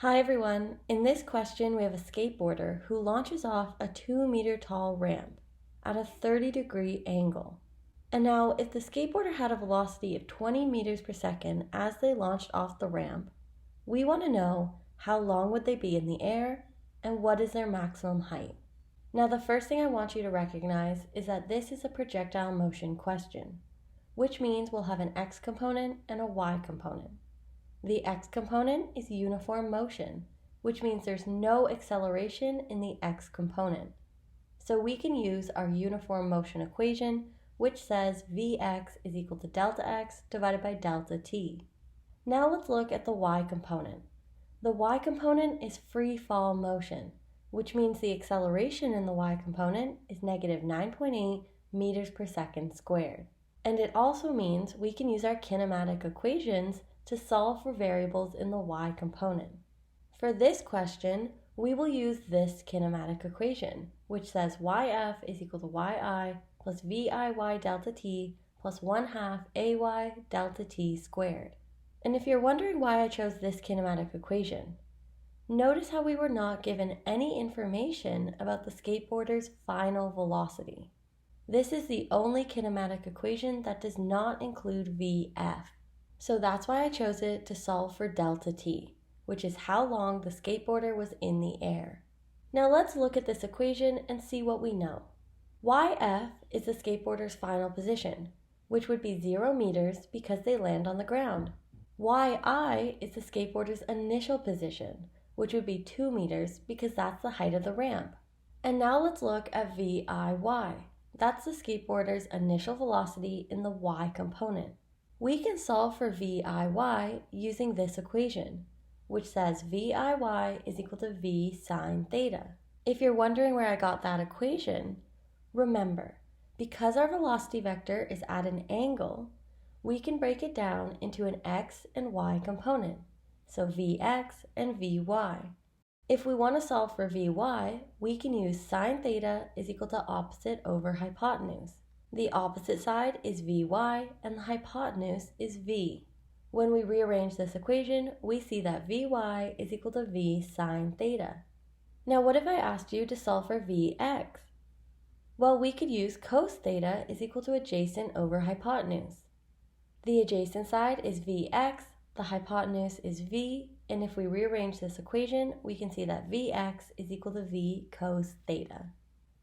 Hi everyone, in this question we have a skateboarder who launches off a 2-meter tall ramp at a 30-degree angle. And now if the skateboarder had a velocity of 20 meters per second as they launched off the ramp, we want to know how long would they be in the air and what is their maximum height. Now the first thing I want you to recognize is that this is a projectile motion question, which means we'll have an x component and a y component. The x component is uniform motion, which means there's no acceleration in the x component. So we can use our uniform motion equation, which says Vx is equal to delta x divided by delta t. Now let's look at the y component. The y component is free fall motion, which means the acceleration in the y component is negative 9.8 meters per second squared. And it also means we can use our kinematic equations to solve for variables in the y component. For this question, we will use this kinematic equation, which says yf is equal to yi plus viy delta t plus 1/2 ay delta t squared. And if you're wondering why I chose this kinematic equation, notice how we were not given any information about the skateboarder's final velocity. This is the only kinematic equation that does not include vf. So that's why I chose it to solve for delta t, which is how long the skateboarder was in the air. Now let's look at this equation and see what we know. Yf is the skateboarder's final position, which would be 0 meters because they land on the ground. Yi is the skateboarder's initial position, which would be 2 meters because that's the height of the ramp. And now let's look at Viy. That's the skateboarder's initial velocity in the y component. We can solve for Viy using this equation, which says Viy is equal to v sine theta. If you're wondering where I got that equation, remember, because our velocity vector is at an angle, we can break it down into an x and y component, so Vx and Vy. If we want to solve for Vy, we can use sine theta is equal to opposite over hypotenuse. The opposite side is Vy and the hypotenuse is V. When we rearrange this equation, we see that Vy is equal to v sine theta. Now what if I asked you to solve for Vx? Well, we could use cos theta is equal to adjacent over hypotenuse. The adjacent side is Vx, the hypotenuse is V, and if we rearrange this equation, we can see that Vx is equal to v cos theta.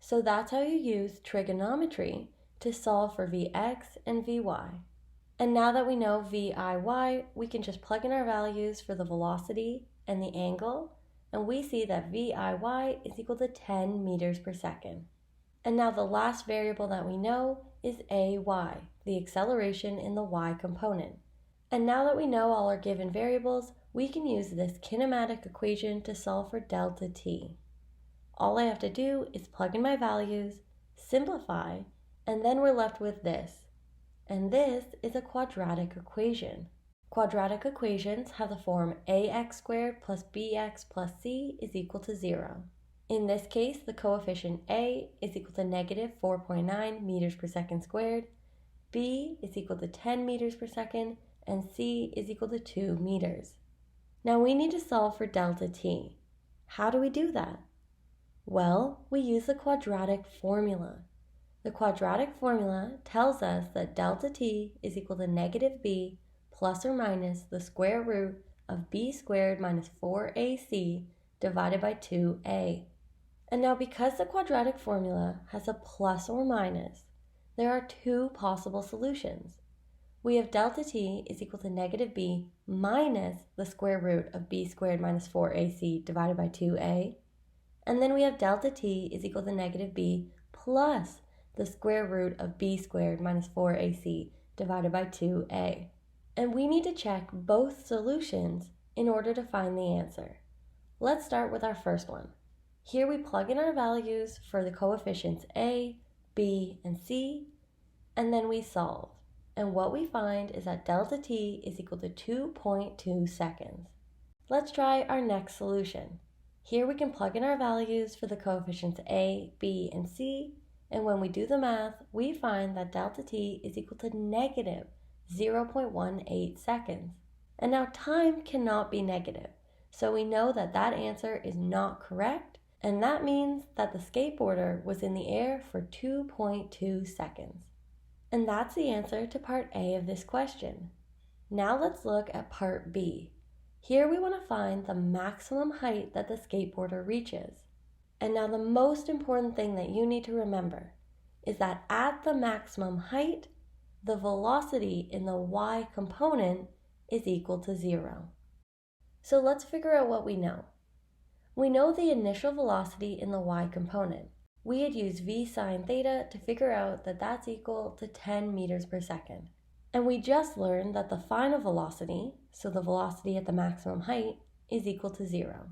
So that's how you use trigonometry to solve for Vx and Vy. And now that we know Viy, we can just plug in our values for the velocity and the angle, and we see that Viy is equal to 10 meters per second. And now the last variable that we know is ay, the acceleration in the y component. And now that we know all our given variables, we can use this kinematic equation to solve for delta t. All I have to do is plug in my values, simplify, and then we're left with this. And this is a quadratic equation. Quadratic equations have the form ax squared plus bx plus c is equal to 0. In this case, the coefficient a is equal to negative 4.9 meters per second squared, b is equal to 10 meters per second, and c is equal to 2 meters. Now we need to solve for delta t. How do we do that? Well, we use the quadratic formula. The quadratic formula tells us that delta t is equal to negative b plus or minus the square root of b squared minus 4ac divided by 2a. And now because the quadratic formula has a plus or minus, there are two possible solutions. We have delta t is equal to negative b minus the square root of b squared minus 4ac divided by 2a. And then we have delta t is equal to negative b plus the square root of b squared minus 4ac divided by 2a. And we need to check both solutions in order to find the answer. Let's start with our first one. Here we plug in our values for the coefficients a, b, and c, and then we solve. And what we find is that delta t is equal to 2.2 seconds. Let's try our next solution. Here we can plug in our values for the coefficients a, b, and c, and when we do the math, we find that delta t is equal to negative 0.18 seconds. And now time cannot be negative, So we know that that answer is not correct, and that means that the skateboarder was in the air for 2.2 seconds. And that's the answer to part A of this question. Now let's look at part B. Here we want to find the maximum height that the skateboarder reaches. And now the most important thing that you need to remember is that at the maximum height, the velocity in the y component is equal to 0. So let's figure out what we know. We know the initial velocity in the y component. We had used v sine theta to figure out that that's equal to 10 meters per second. And we just learned that the final velocity, so the velocity at the maximum height, is equal to 0.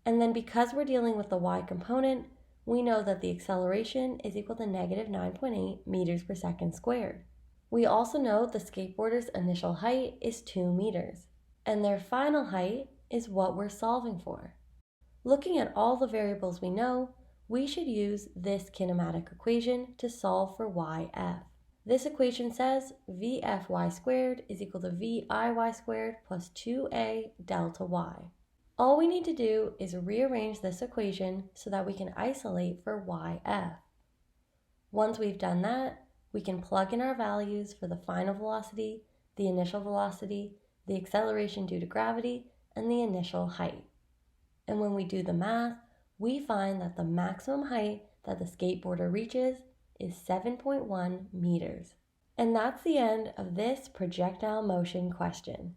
And then because we're dealing with the y component, we know that the acceleration is equal to negative 9.8 meters per second squared. We also know the skateboarder's initial height is 2 meters, and their final height is what we're solving for. Looking at all the variables we know, we should use this kinematic equation to solve for yf. This equation says vfy squared is equal to viy squared plus 2a delta y. All we need to do is rearrange this equation so that we can isolate for yf. Once we've done that, we can plug in our values for the final velocity, the initial velocity, the acceleration due to gravity, and the initial height. And when we do the math, we find that the maximum height that the skateboarder reaches is 7.1 meters. And that's the end of this projectile motion question.